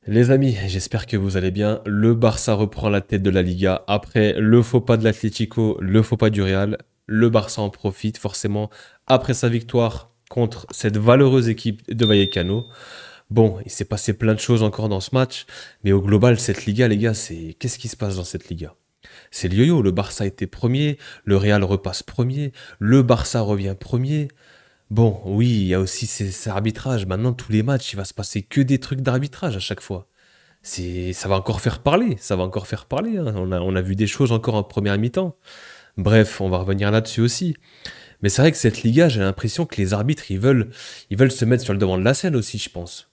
Les amis, j'espère que vous allez bien. Le Barça reprend la tête de la Liga. Après le faux pas de l'Atlético, le faux pas du Real, le Barça en profite forcément après sa victoire contre cette valeureuse équipe de Vallecano. Bon, il s'est passé plein de choses encore dans ce match, mais au global, cette Liga, les gars, c'est qu'est-ce qui se passe dans cette Liga? C'est le yo-yo. Le Barça était premier, le Real repasse premier, le Barça revient premier. Bon, oui, il y a aussi ces arbitrages. Maintenant, tous les matchs, il va se passer que des trucs d'arbitrage à chaque fois. Ça va encore faire parler, ça va encore faire parler, hein. On a vu des choses encore en première mi-temps. Bref, on va revenir là-dessus aussi. Mais c'est vrai que cette Liga, j'ai l'impression que les arbitres, ils veulent se mettre sur le devant de la scène aussi, je pense.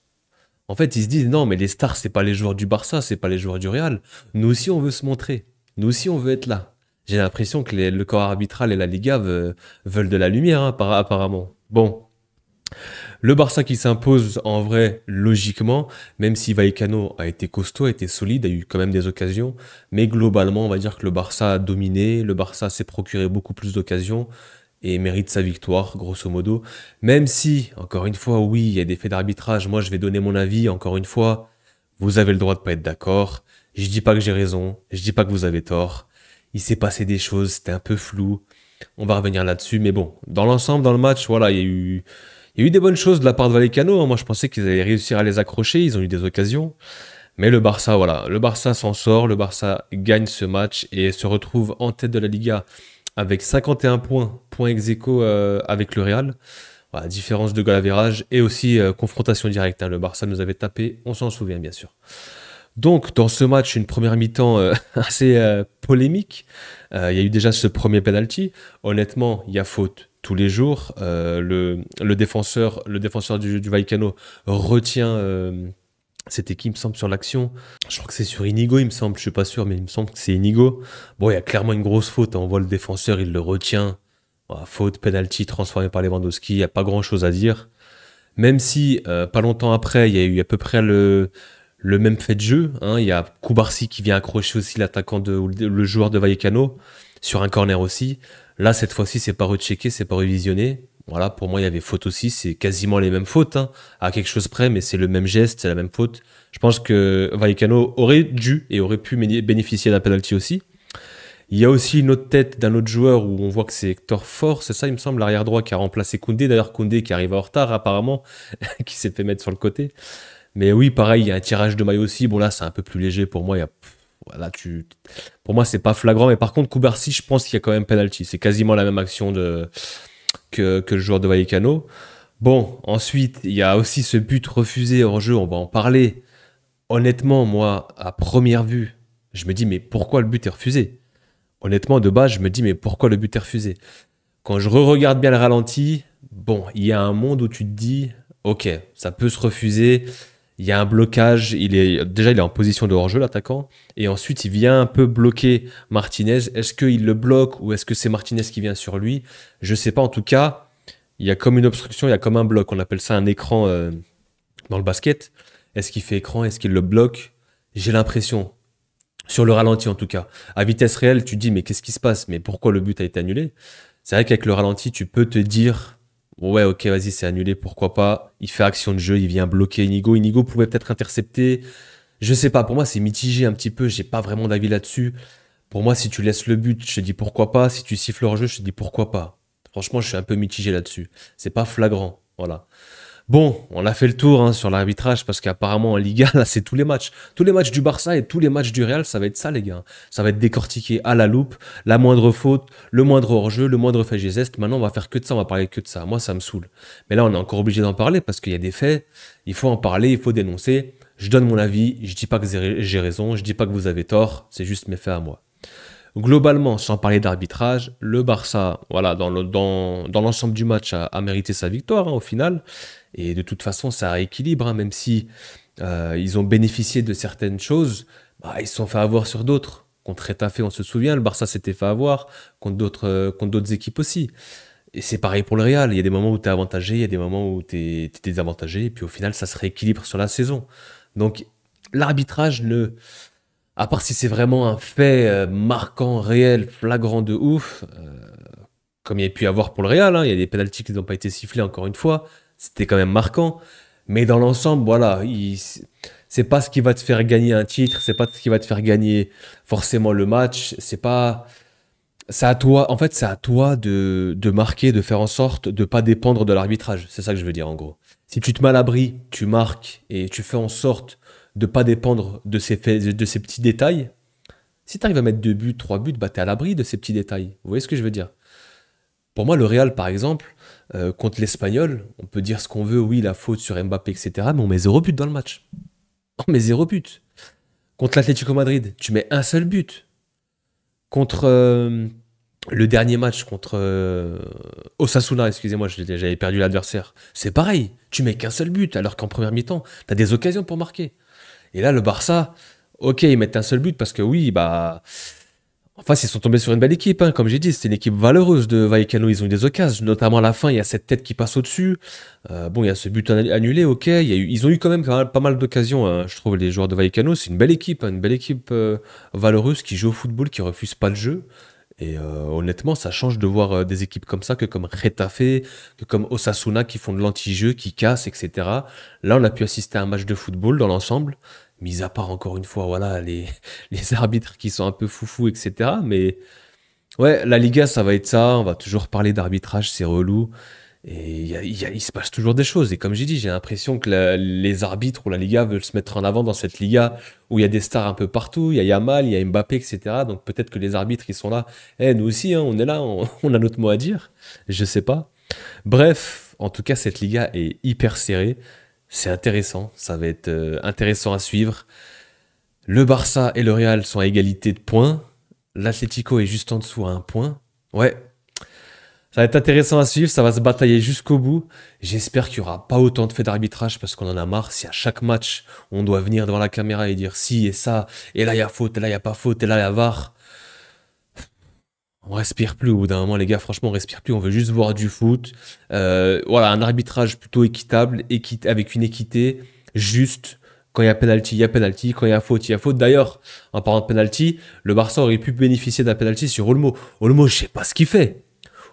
En fait, ils se disent, non, mais les stars, c'est pas les joueurs du Barça, c'est pas les joueurs du Real. Nous aussi, on veut se montrer. Nous aussi, on veut être là. J'ai l'impression que le corps arbitral et la Liga veulent de la lumière, hein, apparemment. Bon, le Barça qui s'impose en vrai logiquement, même si Vallecano a été costaud, a été solide, a eu quand même des occasions, mais globalement on va dire que le Barça a dominé, le Barça s'est procuré beaucoup plus d'occasions et mérite sa victoire grosso modo. Même si, encore une fois, oui, il y a des faits d'arbitrage, moi je vais donner mon avis, encore une fois, vous avez le droit de pas être d'accord, je dis pas que j'ai raison, je dis pas que vous avez tort, il s'est passé des choses, c'était un peu flou, on va revenir là-dessus, mais bon, dans l'ensemble, dans le match, voilà, il y a eu des bonnes choses de la part de Vallecano, hein. Moi, je pensais qu'ils allaient réussir à les accrocher. Ils ont eu des occasions. Mais le Barça, voilà. Le Barça s'en sort. Le Barça gagne ce match et se retrouve en tête de la Liga avec 51 points, point ex aequo avec le Real. Voilà, différence de goal average et aussi confrontation directe, hein. Le Barça nous avait tapé, on s'en souvient bien sûr. Donc, dans ce match, une première mi-temps assez polémique. Il y a eu déjà ce premier penalty. Honnêtement, il y a faute tous les jours. Le défenseur du Vallecano retient c'était qui, il me semble, sur l'action. Je crois que c'est sur Inigo, il me semble. Je suis pas sûr, mais il me semble que c'est Inigo. Bon, il y a clairement une grosse faute, hein. On voit le défenseur, il le retient. Voilà, faute, penalty transformé par Lewandowski. Il n'y a pas grand-chose à dire. Même si, pas longtemps après, il y a eu à peu près le même fait de jeu, hein. Il y a Koubarsi qui vient accrocher aussi l'attaquant ou le joueur de Vallecano sur un corner aussi. Là, cette fois-ci, c'est pas rechecké, c'est pas revisionné. Voilà, pour moi, il y avait faute aussi. C'est quasiment les mêmes fautes, hein, à quelque chose près, mais c'est le même geste, c'est la même faute. Je pense que Vallecano aurait dû et aurait pu bénéficier d'un penalty aussi. Il y a aussi une autre tête d'un autre joueur où on voit que c'est Hector Fort, c'est ça, il me semble, l'arrière droit qui a remplacé Koundé. D'ailleurs, Koundé qui arrive en retard, apparemment, qui s'est fait mettre sur le côté. Mais oui, pareil, il y a un tirage de maillot aussi. Bon, là, c'est un peu plus léger pour moi. Voilà, pour moi, c'est pas flagrant. Mais par contre, Koubarsi, je pense qu'il y a quand même penalty. C'est quasiment la même action que le joueur de Vallecano. Bon, ensuite, il y a aussi ce but refusé hors jeu. On va en parler. Honnêtement, moi, à première vue, je me dis, mais pourquoi le but est refusé? Honnêtement, de base, je me dis, mais pourquoi le but est refusé? Quand je re-regarde bien le ralenti, bon, il y a un monde où tu te dis, ok, ça peut se refuser. Il y a un blocage, il est en position de hors-jeu, l'attaquant, et ensuite il vient un peu bloquer Martinez. Est-ce qu'il le bloque ou est-ce que c'est Martinez qui vient sur lui? Je sais pas. En tout cas, il y a comme une obstruction, il y a comme un bloc. On appelle ça un écran dans le basket. Est-ce qu'il fait écran? Est-ce qu'il le bloque? J'ai l'impression, sur le ralenti en tout cas. À vitesse réelle, tu te dis, mais qu'est-ce qui se passe? Mais pourquoi le but a été annulé? C'est vrai qu'avec le ralenti, tu peux te dire, ouais, ok, vas-y, c'est annulé, pourquoi pas. Il fait action de jeu, il vient bloquer Inigo. Inigo pouvait peut-être intercepter. Je sais pas, pour moi, c'est mitigé un petit peu, j'ai pas vraiment d'avis là-dessus. Pour moi, si tu laisses le but, je te dis pourquoi pas. Si tu siffles hors jeu, je te dis pourquoi pas. Franchement, je suis un peu mitigé là-dessus. C'est pas flagrant, voilà. Bon, on a fait le tour, hein, sur l'arbitrage parce qu'apparemment en Liga, là, c'est tous les matchs. Tous les matchs du Barça et tous les matchs du Real, ça va être ça, les gars. Ça va être décortiqué à la loupe. La moindre faute, le moindre hors-jeu, le moindre fait geste. Maintenant, on va faire que de ça, on va parler que de ça. Moi, ça me saoule. Mais là, on est encore obligé d'en parler parce qu'il y a des faits. Il faut en parler, il faut dénoncer. Je donne mon avis. Je dis pas que j'ai raison. Je dis pas que vous avez tort. C'est juste mes faits à moi. Globalement, sans parler d'arbitrage, le Barça, voilà, dans l'ensemble du match, a mérité sa victoire, hein, au final. Et de toute façon, ça rééquilibre, hein, même si ils ont bénéficié de certaines choses, bah, ils se sont fait avoir sur d'autres. Contre Retafe, on se souvient, le Barça s'était fait avoir, contre d'autres équipes aussi. Et c'est pareil pour le Real, il y a des moments où tu es avantagé, il y a des moments où tu es désavantagé, et puis au final, ça se rééquilibre sur la saison. Donc, l'arbitrage ne à part si c'est vraiment un fait marquant, réel, flagrant de ouf, comme il y a pu y avoir pour le Real, hein, il y a des pénaltys qui n'ont pas été sifflés encore une fois, c'était quand même marquant. Mais dans l'ensemble, voilà, c'est pas ce qui va te faire gagner un titre, c'est pas ce qui va te faire gagner forcément le match, c'est pas... C'est à toi, en fait, c'est à toi de marquer, de faire en sorte de pas dépendre de l'arbitrage. C'est ça que je veux dire, en gros. Si tu te mets à l'abri, tu marques et tu fais en sorte de pas dépendre de ces faits, de ces petits détails, si tu arrives à mettre 2 buts, 3 buts, bah t'es à l'abri de ces petits détails. Vous voyez ce que je veux dire? Pour moi, le Real, par exemple, contre l'Espagnol, on peut dire ce qu'on veut, oui, la faute sur Mbappé, etc. Mais on met 0 but dans le match. On met 0 but. Contre l'Atlético Madrid, tu mets un seul but. Contre le dernier match, contre Osasuna, excusez-moi, j'avais perdu l'adversaire. C'est pareil, tu mets qu'un seul but, alors qu'en première mi-temps, t'as des occasions pour marquer. Et là, le Barça, ok, ils mettent un seul but parce que oui, bah. Enfin, ils sont tombés sur une belle équipe, hein. Comme j'ai dit, c'était une équipe valeureuse de Vallecano. Ils ont eu des occasions, notamment à la fin, il y a cette tête qui passe au-dessus. Bon, il y a ce but annulé, ok. Ils ont eu quand même pas mal d'occasions, hein, je trouve, les joueurs de Vallecano. C'est une belle équipe, hein, une belle équipe valeureuse qui joue au football, qui refuse pas le jeu. Et honnêtement, ça change de voir des équipes comme ça que comme Retafe, que comme Osasuna qui font de l'anti-jeu, qui cassent, etc. Là, on a pu assister à un match de football dans l'ensemble, mis à part encore une fois, voilà, les arbitres qui sont un peu foufous, etc. Mais ouais, la Liga, ça va être ça. On va toujours parler d'arbitrage, c'est relou. Et il se passe toujours des choses. Et comme j'ai dit, j'ai l'impression que les arbitres ou la Liga veulent se mettre en avant dans cette Liga où il y a des stars un peu partout. Il y a Yamal, il y a Mbappé, etc. Donc peut-être que les arbitres, ils sont là. Eh, nous aussi, hein, on est là, on a notre mot à dire. Je sais pas. Bref, en tout cas, cette Liga est hyper serrée. C'est intéressant. Ça va être intéressant à suivre. Le Barça et le Real sont à égalité de points. L'Atlético est juste en dessous à 1 point. Ouais, ça va être intéressant à suivre, ça va se batailler jusqu'au bout. J'espère qu'il n'y aura pas autant de faits d'arbitrage parce qu'on en a marre. Si à chaque match, on doit venir devant la caméra et dire si et ça, et là il y a faute, et là il n'y a pas faute, et là il y a VAR, on respire plus au bout d'un moment, les gars. Franchement, on respire plus. On veut juste voir du foot. Voilà, un arbitrage plutôt équitable, avec une équité juste. Quand il y a penalty, il y a penalty. Quand il y a faute, il y a faute. D'ailleurs, en parlant de penalty, le Barça aurait pu bénéficier d'un penalty sur Olmo. Olmo, je sais pas ce qu'il fait.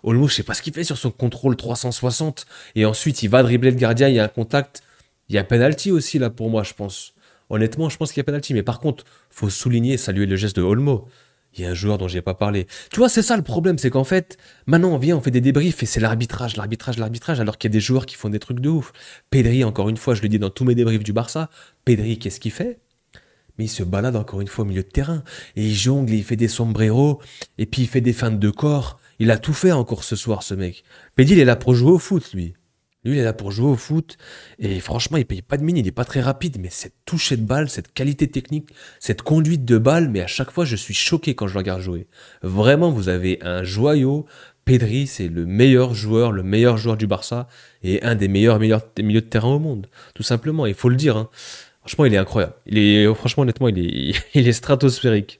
Olmo, je sais pas ce qu'il fait sur son contrôle 360. Et ensuite, il va dribbler le gardien, il y a un contact. Il y a penalty aussi là pour moi, je pense. Honnêtement, je pense qu'il y a penalty. Mais par contre, faut souligner, saluer le geste de Olmo. Il y a un joueur dont j'ai pas parlé. Tu vois, c'est ça le problème, c'est qu'en fait, maintenant on vient, on fait des débriefs et c'est l'arbitrage, l'arbitrage, l'arbitrage, alors qu'il y a des joueurs qui font des trucs de ouf. Pedri, encore une fois, je le dis dans tous mes débriefs du Barça, Pedri, qu'est-ce qu'il fait? Mais il se balade encore une fois au milieu de terrain. Et il jongle, et il fait des sombreros, et puis il fait des feintes de corps. Il a tout fait encore ce soir, ce mec. Pedri, il est là pour jouer au foot, lui. Lui, il est là pour jouer au foot. Et franchement, il paye pas de mine, il est pas très rapide. Mais cette toucher de balle, cette qualité technique, cette conduite de balle, mais à chaque fois, je suis choqué quand je le regarde jouer. Vraiment, vous avez un joyau. Pedri, c'est le meilleur joueur du Barça et un des meilleurs milieux de terrain au monde. Tout simplement, il faut le dire, hein. Franchement, il est incroyable. Franchement, honnêtement, il est stratosphérique.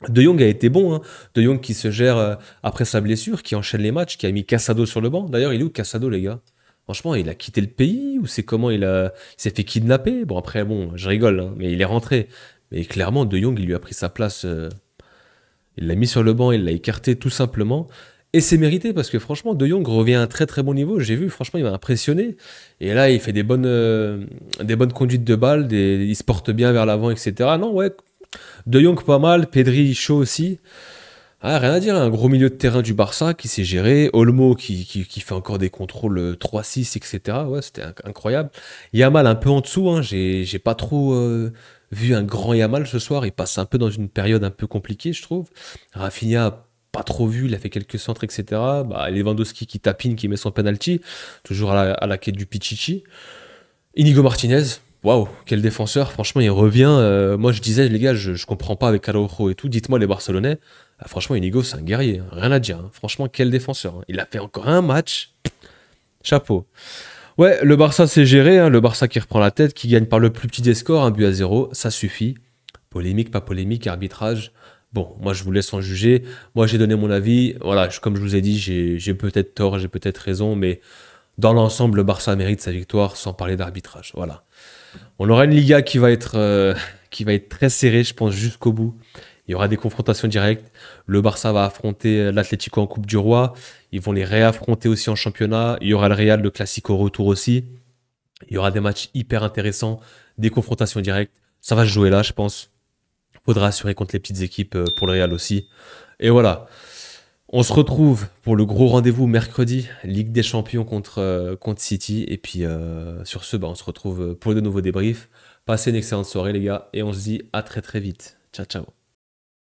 De Jong a été bon, hein. De Jong qui se gère après sa blessure, qui enchaîne les matchs, qui a mis Casado sur le banc. D'ailleurs, il est où Casado, les gars? Franchement, il a quitté le pays ou c'est comment il s'est fait kidnapper? Bon, après, bon, je rigole, hein, mais il est rentré. Mais clairement, De Jong, il lui a pris sa place. Il l'a mis sur le banc, il l'a écarté tout simplement. Et c'est mérité parce que franchement, De Jong revient à un très très bon niveau. J'ai vu, franchement, il m'a impressionné. Et là, il fait des bonnes conduites de balles, il se porte bien vers l'avant, etc. Non, ouais, De Jong pas mal, Pedri chaud aussi. Ah, rien à dire, un gros milieu de terrain du Barça qui s'est géré, Olmo qui fait encore des contrôles 3-6, etc. Ouais, c'était incroyable. Yamal un peu en dessous, hein, j'ai pas trop vu un grand Yamal ce soir, il passe un peu dans une période un peu compliquée, je trouve. Rafinha, pas trop vu, il a fait quelques centres, etc. Bah, Lewandowski qui tapine, qui met son penalty, toujours à la quête du Pichichi. Inigo Martinez, waouh, quel défenseur, franchement il revient. Moi je disais les gars, je comprends pas avec Araujo et tout, dites-moi les Barcelonais. Ah, franchement Inigo c'est un guerrier, hein, rien à dire, hein. Franchement quel défenseur, hein. Il a fait encore un match, chapeau. Ouais, le Barça s'est géré, hein, le Barça qui reprend la tête, qui gagne par le plus petit des scores, 1 but à 0, ça suffit. Polémique, pas polémique, arbitrage. Bon, moi je vous laisse en juger. Moi j'ai donné mon avis. Voilà, comme je vous ai dit, j'ai peut-être tort, j'ai peut-être raison, mais dans l'ensemble, le Barça mérite sa victoire sans parler d'arbitrage. Voilà. On aura une Liga qui va être très serrée, je pense, jusqu'au bout. Il y aura des confrontations directes. Le Barça va affronter l'Atlético en Coupe du Roi. Ils vont les réaffronter aussi en championnat. Il y aura le Real, le Classico retour aussi. Il y aura des matchs hyper intéressants, des confrontations directes. Ça va se jouer là, je pense. Faudra assurer contre les petites équipes pour le Real aussi. Et voilà. On se retrouve pour le gros rendez-vous mercredi, Ligue des Champions contre City. Et puis sur ce, bah, on se retrouve pour de nouveaux débriefs. Passez une excellente soirée les gars et on se dit à très très vite. Ciao ciao.